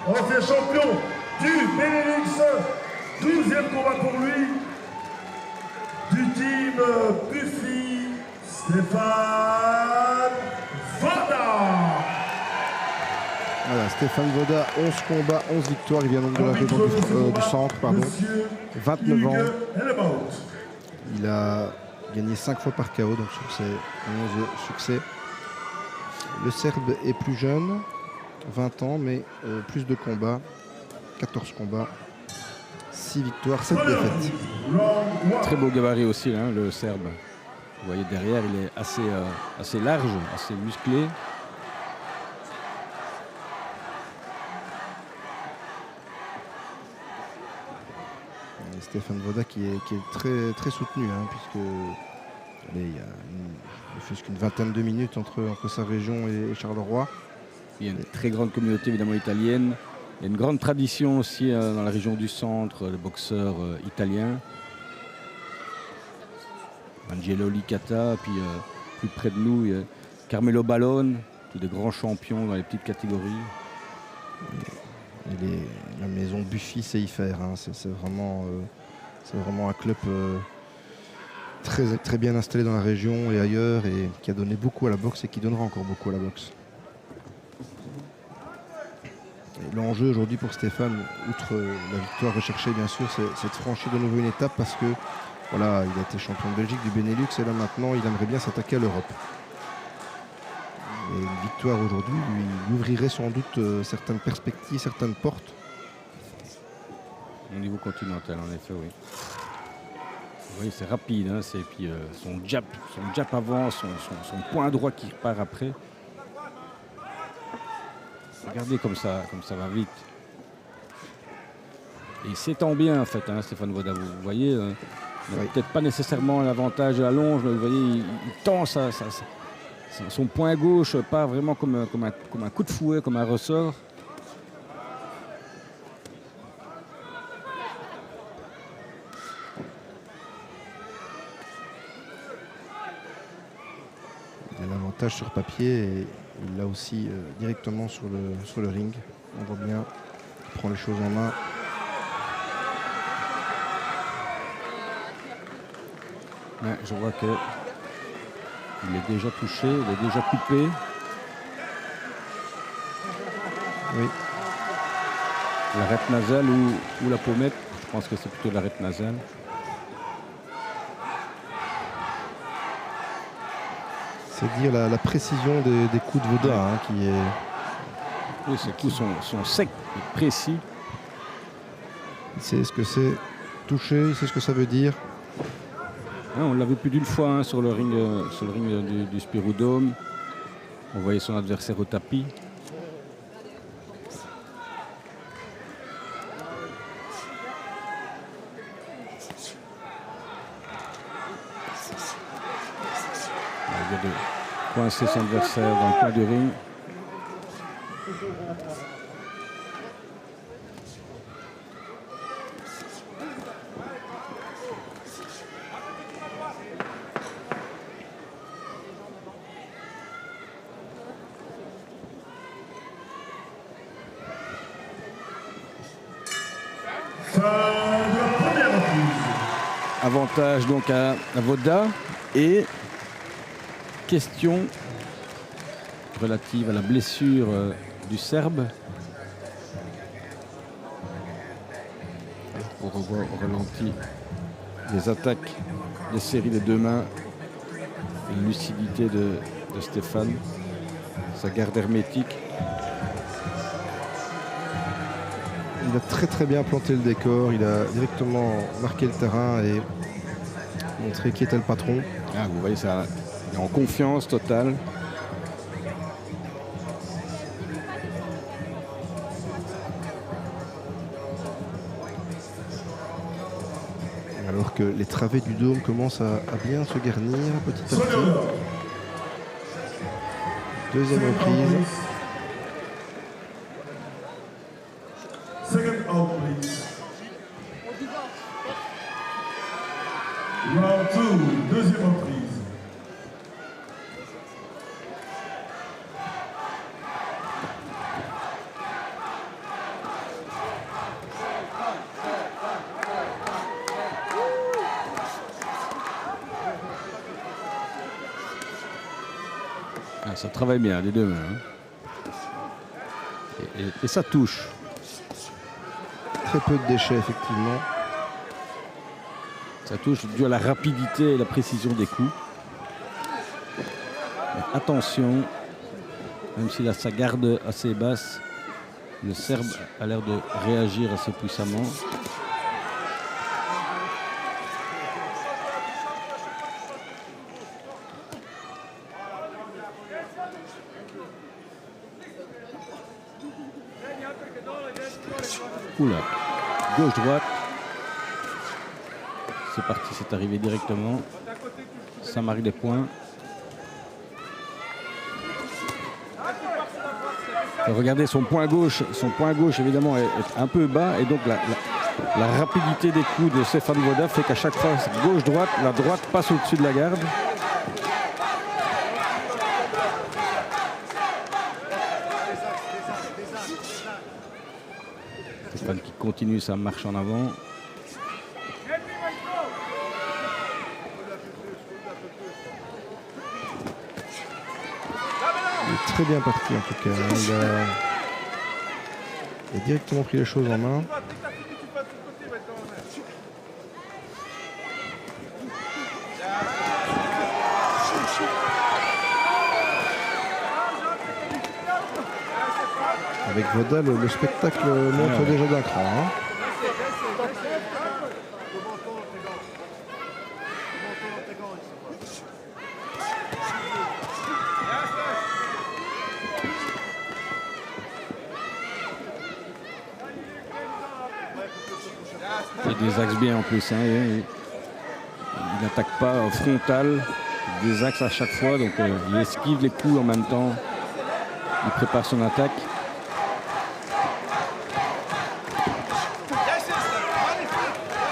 ancien champion du Benelux, 12e combat pour lui, du team Buffy, Stéphane Voda. Voilà, Stéphane Voda, 11 combats, 11 victoires. Il vient donc de la région du centre, pardon. 29 ans. Il a gagné 5 fois par KO, donc succès, 11 succès. Le Serbe est plus jeune, 20 ans, mais plus de combats, 14 combats, 6 victoires, 7 défaites. Très beau gabarit aussi, hein, le Serbe. Vous voyez derrière, il est assez large, assez musclé. Et Stéphane Voda qui est très, très soutenu, hein, puisque allez, il ne fait qu'une vingtaine de minutes entre sa région et Charleroi. Il y a une très grande communauté évidemment italienne. Il y a une grande tradition aussi dans la région du centre, les boxeurs italiens. Angelo Licata, puis plus près de nous, il y a Carmelo Ballone, tous des grands champions dans les petites catégories. Et la maison Buffy sait y faire, hein. C'est vraiment un club très, très bien installé dans la région et ailleurs, et qui a donné beaucoup à la boxe et qui donnera encore beaucoup à la boxe. L'enjeu aujourd'hui pour Stéphane, outre la victoire recherchée bien sûr, c'est de franchir de nouveau une étape, parce que voilà, il a été champion de Belgique, du Benelux, et là maintenant il aimerait bien s'attaquer à l'Europe. Et une victoire aujourd'hui lui ouvrirait sans doute certaines perspectives, certaines portes. Au niveau continental, en effet, oui. Oui, c'est rapide, hein, puis son jab avant, son point droit qui repart après. Regardez comme ça va vite. Et il s'étend bien en fait, hein, Stéphane Voda. Vous voyez, peut-être pas nécessairement l'avantage de la longe, mais vous voyez, il tend son point gauche, pas vraiment comme un coup de fouet, comme un ressort. Il a l'avantage sur papier et il l'a aussi directement sur le ring. On voit bien qu'il prend les choses en main. Ouais, je vois que il est déjà touché, il est déjà coupé. Oui. L'arête nasale ou la pommette, je pense que c'est plutôt l'arête nasale. C'est dire la précision des coups de Voda, hein, qui est... Oui, ces coups sont secs et précis. Il sait ce que c'est toucher, il sait ce que ça veut dire. Hein, on l'a vu plus d'une fois, hein, sur le ring du Spiroudome. On voyait son adversaire au tapis. Il vient de coincer son adversaire dans le coin du ring. Avantage donc à Voda. Et question relative à la blessure du Serbe. On revoit au ralenti les attaques, les séries des deux mains, la lucidité de Stéphane, sa garde hermétique. Il a très très bien planté le décor, il a directement marqué le terrain et montré qui était le patron. Ah, vous voyez ça, il est en confiance totale. Alors que les travées du dôme commencent à bien se garnir petit à petit. Deuxième reprise. Second out, please. Round 2, deuxième reprise. Ça travaille bien, les deux mains. Et ça touche. Très peu de déchets, effectivement. Ça touche dû à la rapidité et la précision des coups. Mais attention, même si là ça garde assez basse, le Serbe a l'air de réagir assez puissamment. Oula, gauche-droite. C'est parti, c'est arrivé directement. Ça marque des points. Et regardez son point gauche évidemment est un peu bas et donc la rapidité des coups de Stefan Voda fait qu'à chaque fois gauche-droite, la droite passe au-dessus de la garde. Stefan qui continue sa marche en avant. Il est très bien parti en tout cas. Il a directement pris les choses en main. Avec Voda, le spectacle montre déjà d'un cran. Hein. Il des axes bien en plus. Hein, il n'attaque pas frontal. Des axes à chaque fois. Donc il esquive les coups en même temps. Il prépare son attaque.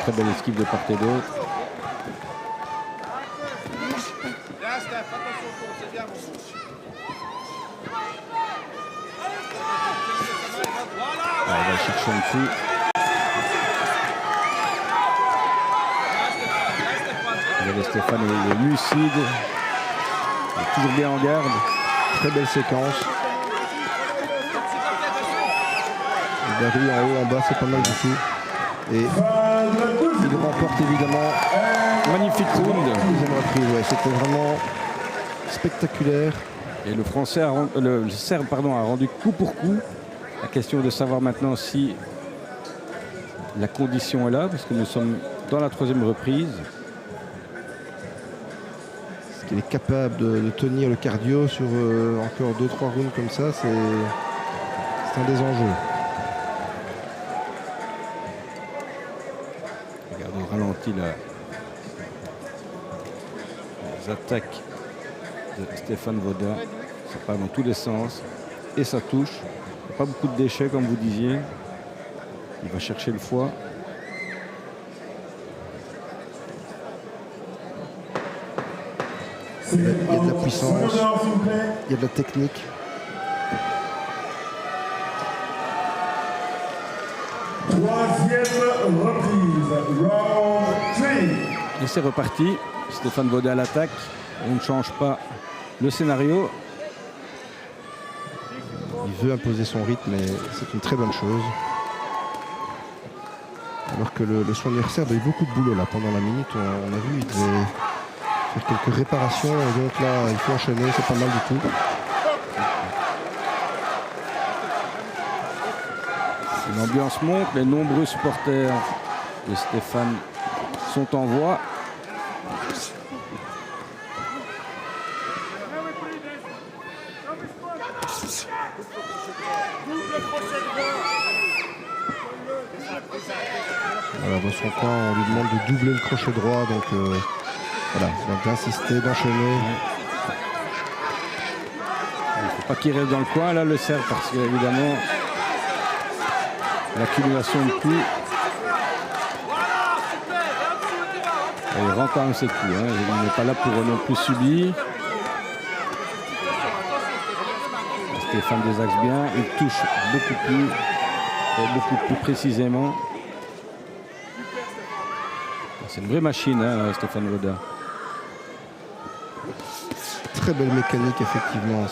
Très belle esquive de part et d'autre. Ah, il va chercher en dessous. Stéphane est lucide. Il est toujours bien en garde. Très belle séquence. Barry en haut, en bas, c'est pas mal du tout. Et il remporte évidemment magnifique round. Deuxième reprise, ouais, c'était vraiment spectaculaire. Et le Français, le Serbe, pardon, a rendu coup pour coup. La question de savoir maintenant si la condition est là, parce que nous sommes dans la troisième reprise. Est-ce qu'il est capable de tenir le cardio sur encore 2-3 rounds comme ça, c'est un des enjeux. Regardez au ralenti là. Les attaques de Stefan Voda. Ça part dans tous les sens. Et ça touche. Il n'y a pas beaucoup de déchets comme vous disiez. Il va chercher le foie. Il y a de la puissance, il y a de la technique. Troisième reprise, round 3. Et c'est reparti. Stefan Voda à l'attaque. On ne change pas le scénario. Il veut imposer son rythme et c'est une très bonne chose. Alors que le soigneur serbe a eu beaucoup de boulot là pendant la minute. On a vu, il devait faire quelques réparations et donc là il faut enchaîner, c'est pas mal du tout. L'ambiance monte, les nombreux supporters de Stéphane sont en voie. Alors dans son coin, on lui demande de doubler le crochet droit, donc voilà, donc d'insister, d'enchaîner. Il ne faut pas qu'il reste dans le coin là le Serbe parce qu'évidemment l'accumulation de coups. Il rend quand même ses coups, hein. Il n'est pas là pour non plus subir. Stéphane des axes bien, il touche beaucoup plus précisément. C'est une vraie machine, hein, Stefan Voda. très belle mécanique, effectivement.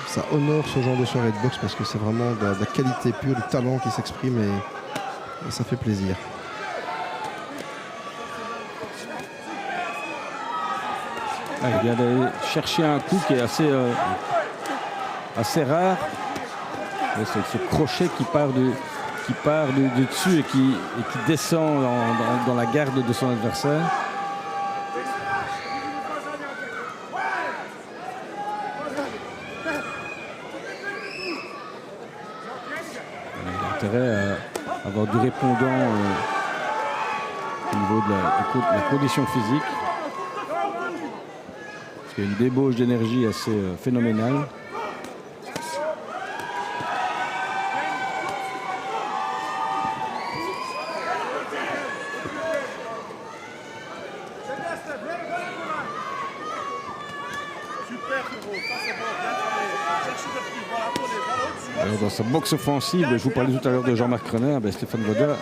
Ça honore ce genre de soirée de boxe parce que c'est vraiment de la qualité pure, du talent qui s'exprime et ça fait plaisir. Il vient d'aller chercher un coup qui est assez rare. C'est ce crochet qui part du dessus et qui descend dans la garde de son adversaire. Il a intérêt à avoir du répondant au niveau de la condition physique. Parce qu'il y a une débauche d'énergie assez phénoménale. Alors dans sa boxe offensive, je vous parlais tout à l'heure de Jean-Marc Renard, Stéphane Voda,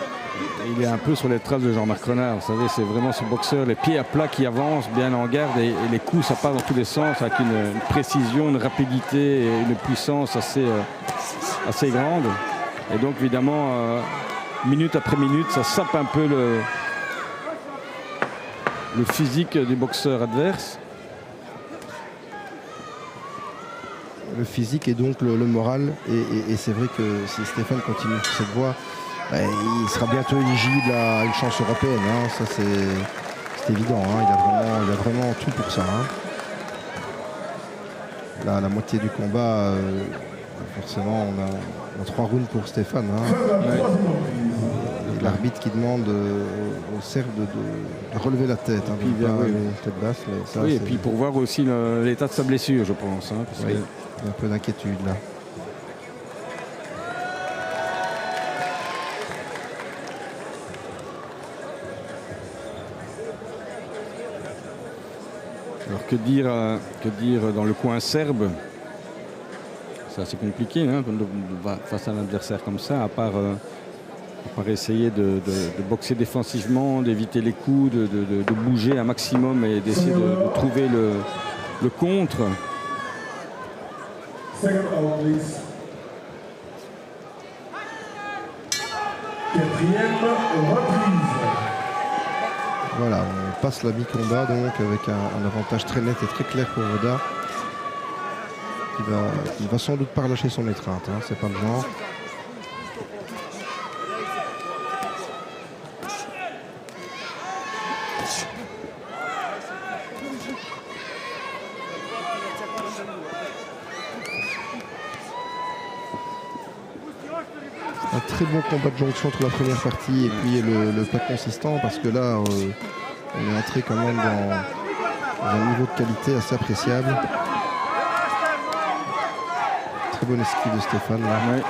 il est un peu sur les traces de Jean-Marc Renard. Vous savez, c'est vraiment ce boxeur, les pieds à plat qui avance, bien en garde, et les coups, ça part dans tous les sens, avec une précision, une rapidité et une puissance assez grande. Et donc, évidemment, minute après minute, ça sape un peu le physique du boxeur adverse. Le physique et donc le moral. Et c'est vrai que si Stéphane continue sur cette voie, il sera bientôt éligible à une chance européenne. Hein. Ça, c'est évident. Hein. Il a vraiment tout pour ça. Hein. Là, la moitié du combat, forcément, on a 3 rounds pour Stéphane. Hein. Ouais. L'arbitre qui demande au cerf de relever la tête. Hein, puis, tête basse, mais ça, oui, et puis pour voir aussi l'état de sa blessure, je pense. Hein, parce oui. Il y a un peu d'inquiétude là. Alors que dire dans le coin serbe? C'est assez compliqué hein, face à un adversaire comme ça, à part essayer de boxer défensivement, d'éviter les coups, de bouger un maximum et d'essayer de trouver le contre. Quatrième reprise. Voilà, on passe la mi-combat donc avec un avantage très net et très clair pour Voda. Il va sans doute pas relâcher son étreinte, hein, c'est pas le genre. Un très bon combat de jonction entre la première partie et puis le plat consistant, parce que là on est entré quand même dans un niveau de qualité assez appréciable. Très bon esquive de Stéphane là. Ouais.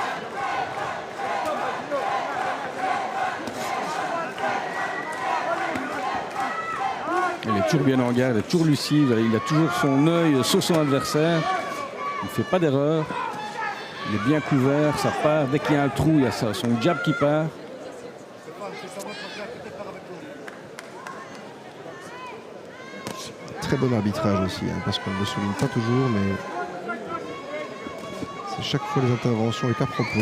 Il est toujours bien en garde, il est toujours lucide, il a toujours son œil sur son adversaire, il ne fait pas d'erreur. Il est bien couvert, ça part. Dès qu'il y a un trou, il y a son jab qui part. Très bon arbitrage aussi, hein, parce qu'on ne le souligne pas toujours, mais c'est chaque fois les interventions avec à propos.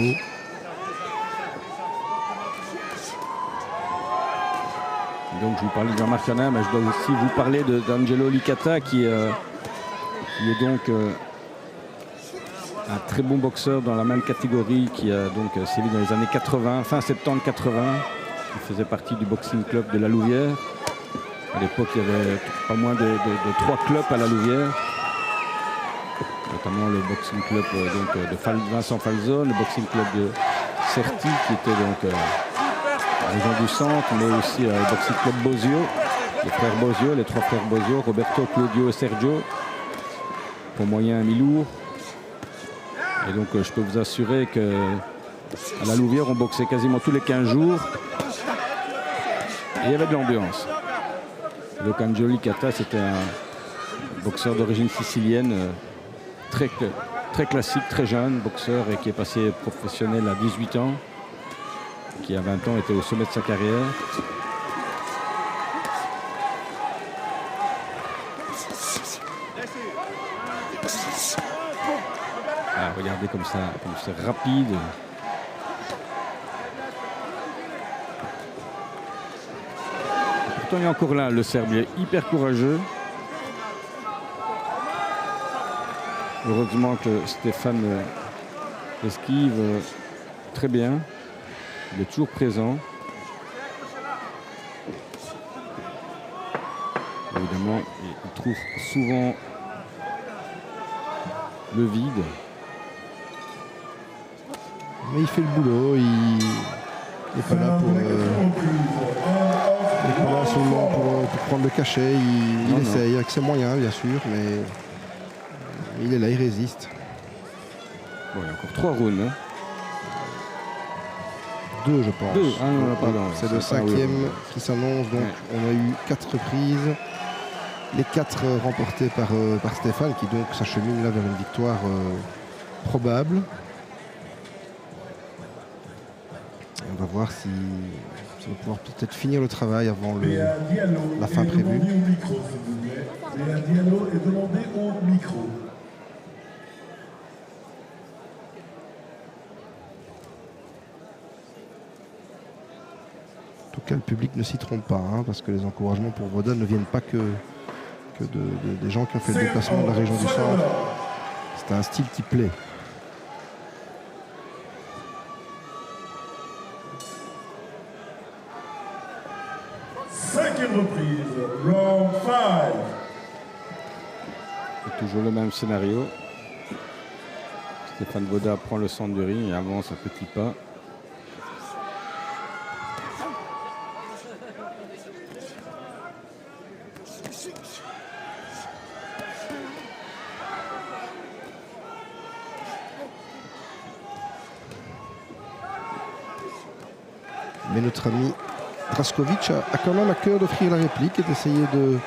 Donc je vous parlais de Jean-Marc Renard, mais je dois aussi vous parler d'Angelo Licata qui est donc un très bon boxeur dans la même catégorie, qui a donc sévi dans les années 80, fin 70-80. Il faisait partie du boxing club de la Louvière. À l'époque, il y avait pas moins de 3 clubs à la Louvière, notamment le boxing club de Vincent Falzone, le boxing club de Certi, qui était donc la région du centre, mais aussi le boxing club Bosio, les frères Bosio, les 3 frères Bosio, Roberto, Claudio et Sergio, pour moyen mi-lourd. Et donc je peux vous assurer qu'à la Louvière, on boxait quasiment tous les 15 jours. Et il y avait de l'ambiance. Donc Angelo Licata, c'était un boxeur d'origine sicilienne, très classique, très jeune, boxeur, et qui est passé professionnel à 18 ans, qui à 20 ans était au sommet de sa carrière. regardez comme c'est rapide. Pourtant, il est encore là, le Serbe, il est hyper courageux. Heureusement que Stéphane esquive très bien. Il est toujours présent. Évidemment, il trouve souvent le vide. Mais il fait le boulot, il n'est pas là pour, il est pas là seulement pour prendre le cachet. Il essaye avec ses moyens, bien sûr, mais il est là, il résiste. Bon, il y a encore 3 rounds. Hein. 2, je pense. 2, ah non, pardon. C'est le 5e qui s'annonce, donc on a eu 4 reprises. Les 4 remportées par Stéphane, qui donc s'achemine là vers une victoire probable. Et on va voir si on va pouvoir peut-être finir le travail avant la fin prévue. Léa Diallo est demandé au micro. En tout cas, le public ne s'y trompe pas, hein, parce que les encouragements pour Voda ne viennent pas que des gens qui ont fait le déplacement de la région du centre. C'est un style qui plaît. Cinquième reprise, round 5. C'est toujours le même scénario. Stéphane Voda prend le centre du ring et avance un petit pas. Mais notre ami Draskovic a quand même à cœur d'offrir la réplique et d'essayer de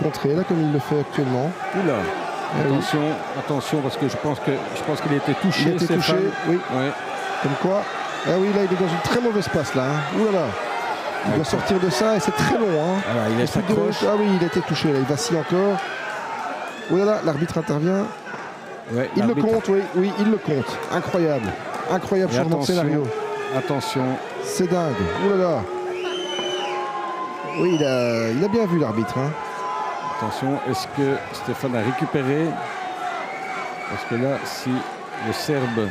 contrer là comme il le fait actuellement. Oula, attention, attention, parce que je pense qu'il a été touché. Il a été touché, oui. Ouais. Comme quoi, ah oui, là il est dans une très mauvaise passe là. Hein. Ouh là là. Il doit sortir de ça et c'est très long. Hein. Alors, il s'accroche. Ah oui, il a été touché là, il vacille encore. Ouh là là, l'arbitre intervient. Ouais, il le compte, oui, il le compte. Incroyable. Incroyable changement de scénario. Attention. C'est dingue. Ouh là là. Oui, il a bien vu l'arbitre. Hein. Attention, est-ce que Stéphane a récupéré? Parce que là, si le Serbe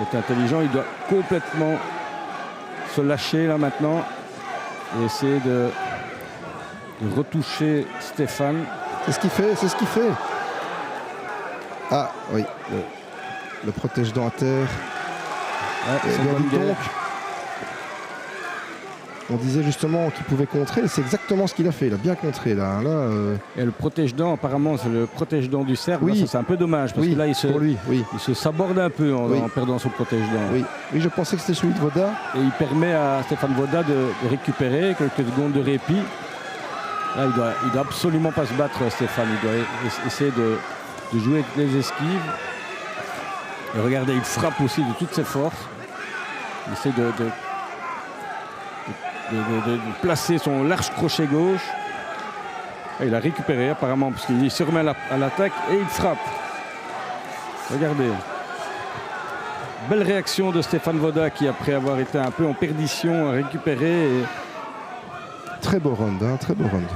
est intelligent, il doit complètement se lâcher là maintenant et essayer de retoucher Stéphane. C'est ce qu'il fait, c'est ce qu'il fait. Ah oui, le protège-dents à terre. Ouais, c'est une bonne guerre. On disait justement qu'il pouvait contrer, c'est exactement ce qu'il a fait, il a bien contré là. Et le protège-dents, apparemment, c'est le protège-dents du Serbe. Oui. Là, c'est un peu dommage parce que là, il se saborde un peu en perdant son protège-dents. Oui. Oui, je pensais que c'était celui de Voda. Et il permet à Stéphane Voda de récupérer quelques secondes de répit. Là, il doit absolument pas se battre, Stéphane. Il doit essayer de jouer avec les esquives. Et regardez, il frappe aussi de toutes ses forces. Il essaie de placer son large crochet gauche. Et il a récupéré apparemment parce qu'il se remet à l'attaque et il frappe. Regardez. Belle réaction de Stéphane Voda qui, après avoir été un peu en perdition, a récupéré. Et... Très beau round, hein, très beau round.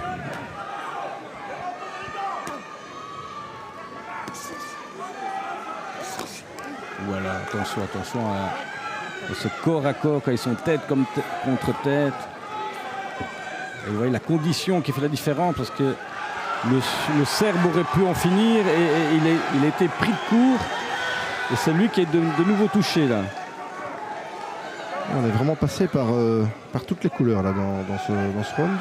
Voilà, attention à ce corps à corps quand ils sont tête contre tête. Et vous voyez la condition qui fait la différence parce que le Serbe aurait pu en finir et il a été pris de court. Et c'est lui qui est de nouveau touché là. On est vraiment passé par toutes les couleurs là dans ce round.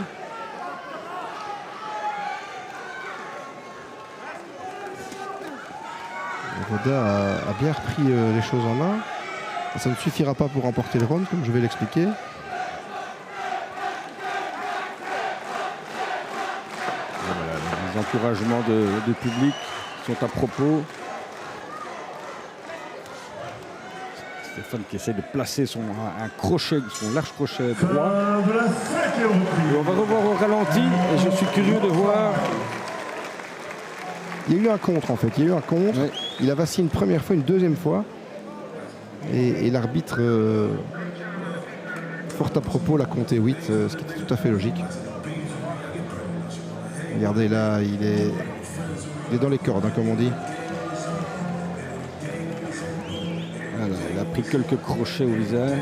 Voda a bien repris les choses en main. Ça ne suffira pas pour remporter le round, comme je vais l'expliquer. Voilà, les encouragements de public sont à propos. Stéphane qui essaie de placer son large crochet droit. Et on va revoir au ralenti et je suis curieux de voir. Il y a eu un contre en fait, il y a eu un contre. Ouais. Il a vacillé une première fois, une deuxième fois. Et l'arbitre, fort à propos, l'a compté 8, ce qui était tout à fait logique. Regardez là, il est dans les cordes, hein, comme on dit. Voilà, il a pris quelques crochets au visage.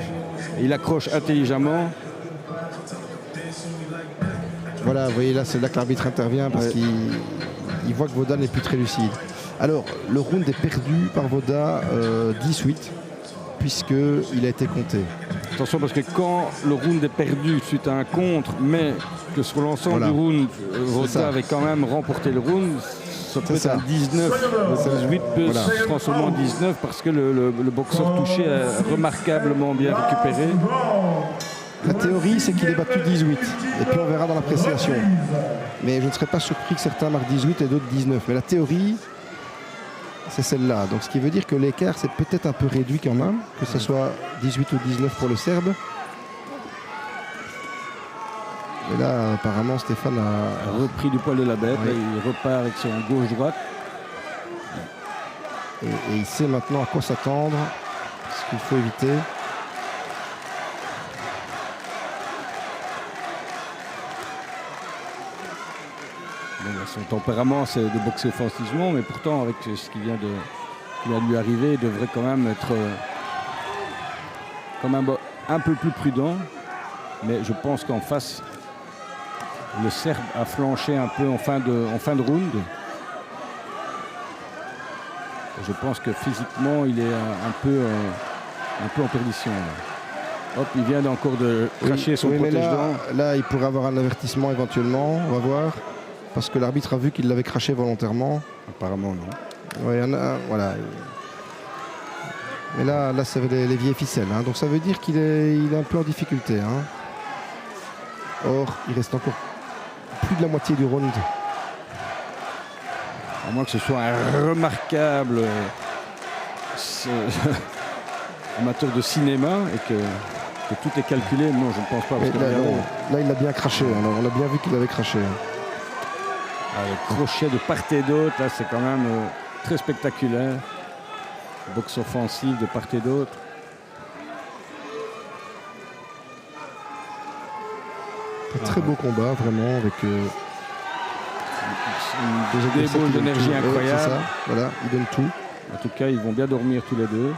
Et il accroche intelligemment. Voilà, vous voyez là, c'est là que l'arbitre intervient parce qu'il voit que Voda n'est plus très lucide. Alors, le round est perdu par Voda 10-8, puisqu'il a été compté. Attention, parce que quand le round est perdu suite à un contre, mais que sur l'ensemble Voilà. du round, ça. Voda avait quand même remporté le round, ça peut être ça. un 19. Le 18 peut Voilà. se transformer en 19 parce que le boxeur touché a remarquablement bien récupéré. La théorie, c'est qu'il est battu 18. Et puis on verra dans l'appréciation. Mais je ne serais pas surpris que certains marquent 18 et d'autres 19. Mais la théorie, c'est celle-là. Donc ce qui veut dire que l'écart, c'est peut-être un peu réduit quand même, que ce soit 18 ou 19 pour le Serbe. Et là, apparemment, Stéphane a Repris du poil de la bête, Oui. là, il repart avec son gauche-droite. et il sait maintenant à quoi s'attendre, ce qu'il faut éviter. Bon, son tempérament, c'est de boxer offensivement, mais pourtant, avec ce qui vient de lui arriver, il devrait quand même être un peu plus prudent. Mais je pense qu'en face, le Serbe a flanché un peu en fin de round. Et je pense que physiquement, il est un peu en perdition. Là. Hop, il vient encore de cracher son mais protège-dents. là, il pourrait avoir un avertissement éventuellement, on va voir. Parce que l'arbitre a vu qu'il l'avait craché volontairement. Apparemment, non. Ouais, il y en a, voilà. Mais là c'est les vieilles ficelles. Hein. Donc ça veut dire qu'il est un peu en difficulté. Hein. Or, il reste encore plus de la moitié du round. À moins que ce soit un remarquable amateur de cinéma et que tout est calculé. Non, je ne pense pas. Parce Et que là, il a bien craché. Hein. On a bien vu qu'il avait craché. Hein. le crochet de part et d'autre, là, c'est quand même très spectaculaire. Boxe offensive de part et d'autre. Un très beau combat, vraiment, avec Des boules d'énergie incroyables. C'est ça, voilà, il donne tout. En tout cas, ils vont bien dormir tous les deux.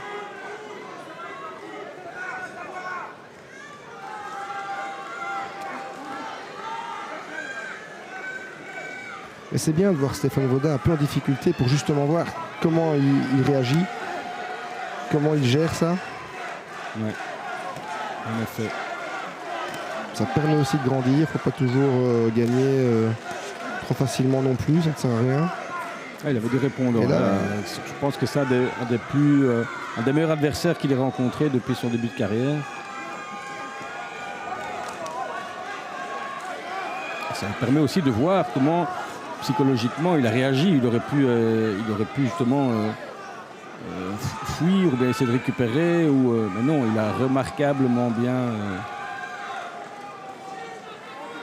Et c'est bien de voir Stéphane Voda un peu en difficulté pour justement voir comment il réagit, comment il gère ça. Ouais. En effet. Ça permet aussi de grandir, il ne faut pas toujours gagner trop facilement non plus, ça ne sert à rien. Ah, il avait des répondants. Et là, je pense que c'est un des meilleurs adversaires qu'il ait rencontré depuis son début de carrière. Ça lui permet aussi de voir comment psychologiquement il a réagi. Il aurait pu justement fuir ou bien essayer de récupérer. Mais non, il a remarquablement bien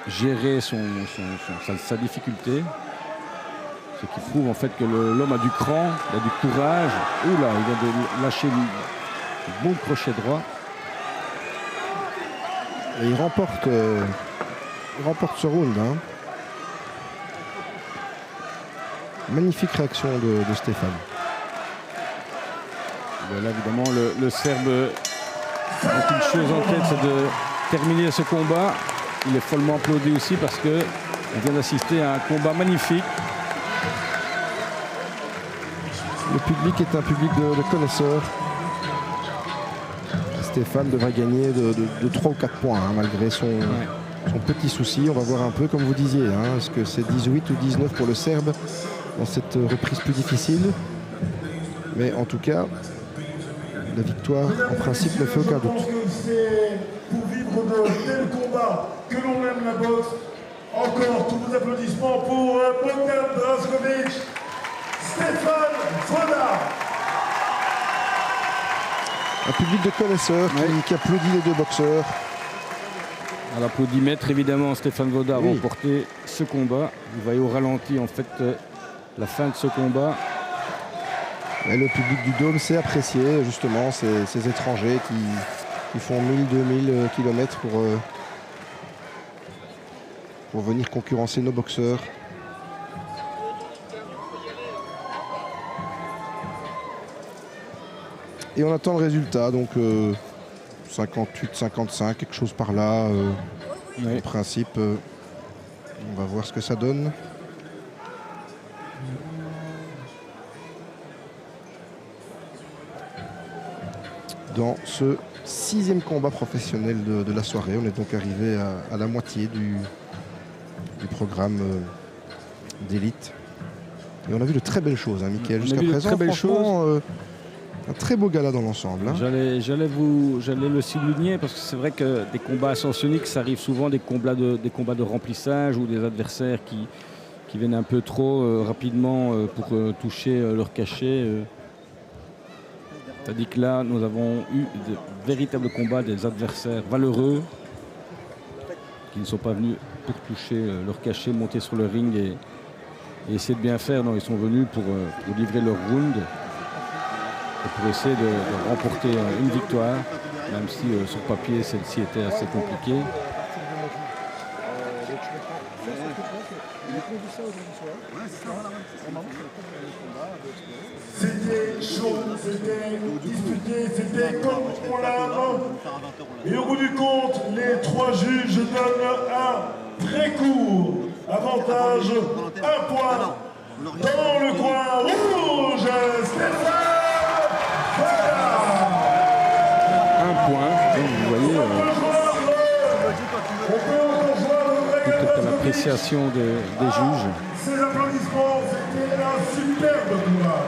géré sa difficulté. Ce qui prouve en fait que l'homme a du cran, il a du courage. Oula, il vient de lâcher un bon crochet droit. Et il remporte ce round. Hein. Magnifique réaction de Stéphane. Ben là, évidemment, le Serbe a une chose en tête, c'est de terminer ce combat. Il est follement applaudi aussi parce qu'il vient d'assister à un combat magnifique. Le public est un public de connaisseurs. Stéphane devrait gagner de 3 ou 4 points, hein, malgré son petit souci. On va voir un peu, comme vous disiez. Hein, est-ce que c'est 18 ou 19 pour le Serbe dans cette reprise plus difficile? Mais en tout cas, la victoire, en principe, ne fait aucun doute. Pour vivre de tels combats, que l'on aime la boxe, encore tous vos applaudissements pour Bogdan Drašković, Stéphane Voda. Un public de connaisseurs qui applaudit les deux boxeurs. À l'applaudimètre, évidemment, Stéphane Voda a remporté ce combat. Vous voyez au ralenti, en fait, la fin de ce combat. Et le public du Dôme sait apprécier justement ces étrangers qui font 1000-2000 km pour venir concurrencer nos boxeurs. Et on attend le résultat, donc 58-55, quelque chose par là. Oui. En principe, on va voir ce que ça donne. Dans ce 6e combat professionnel de la soirée, on est donc arrivé à la moitié du programme d'élite. Et on a vu de très belles choses, hein, Mickaël, jusqu'à présent. Très belles choses. Un très beau gala dans l'ensemble. Hein. J'allais le souligner parce que c'est vrai que des combats ascensioniques, ça arrive souvent des combats de remplissage ou des adversaires qui viennent un peu trop rapidement pour toucher leur cachet. C'est-à-dire que là, nous avons eu de véritables combats des adversaires valeureux qui ne sont pas venus pour toucher leur cachet, monter sur le ring et essayer de bien faire. Non, ils sont venus pour livrer leur round et pour essayer de remporter une victoire, même si sur papier, celle-ci était assez compliquée. C'était chaud, c'était disputé, c'était comme on l'a. Et au bout du compte, les 3 juges donnent un très court avantage, 1 point dans le coin rouge, Stéphane Voda. 1 point, donc vous voyez, tout est à l'appréciation des juges. Ces applaudissements, c'était un superbe combat.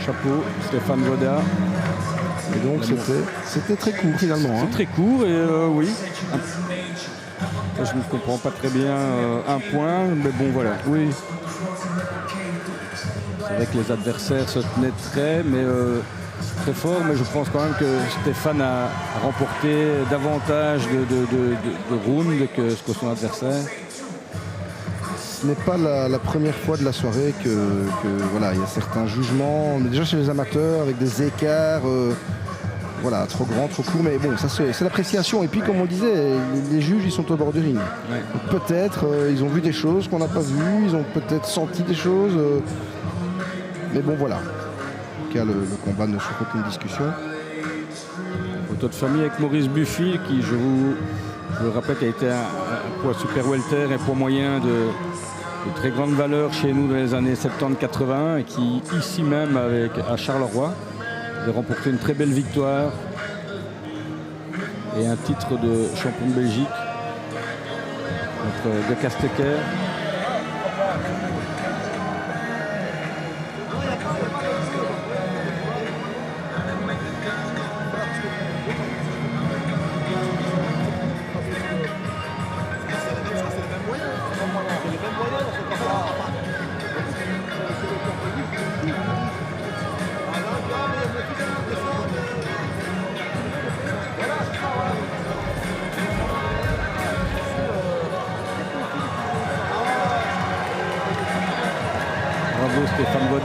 Chapeau, Stéphane Voda. Et donc c'était très court finalement. C'est très court et oui. Je ne comprends pas très bien 1 point, mais bon voilà, oui. C'est vrai que les adversaires se tenaient très fort, mais je pense quand même que Stéphane a remporté davantage de rounds que son adversaire. Ce n'est pas la première fois de la soirée que voilà, il y a certains jugements. On est déjà chez les amateurs avec des écarts voilà, trop grands, trop courts, mais bon, ça c'est l'appréciation. Et puis comme on disait, les juges ils sont au bord du ring. Ouais. Peut-être ils ont vu des choses qu'on n'a pas vues, ils ont peut-être senti des choses. Mais bon voilà. En tout cas le combat ne souffre aucune discussion. Photo de famille avec Maurice Buffy, qui je vous le rappelle, qui a été un poids super welter et poids moyen de très grande valeur chez nous dans les années 70-80 et qui ici même à Charleroi a remporté une très belle victoire et un titre de champion de Belgique contre De Castecker. Bravo Stéphane Voda.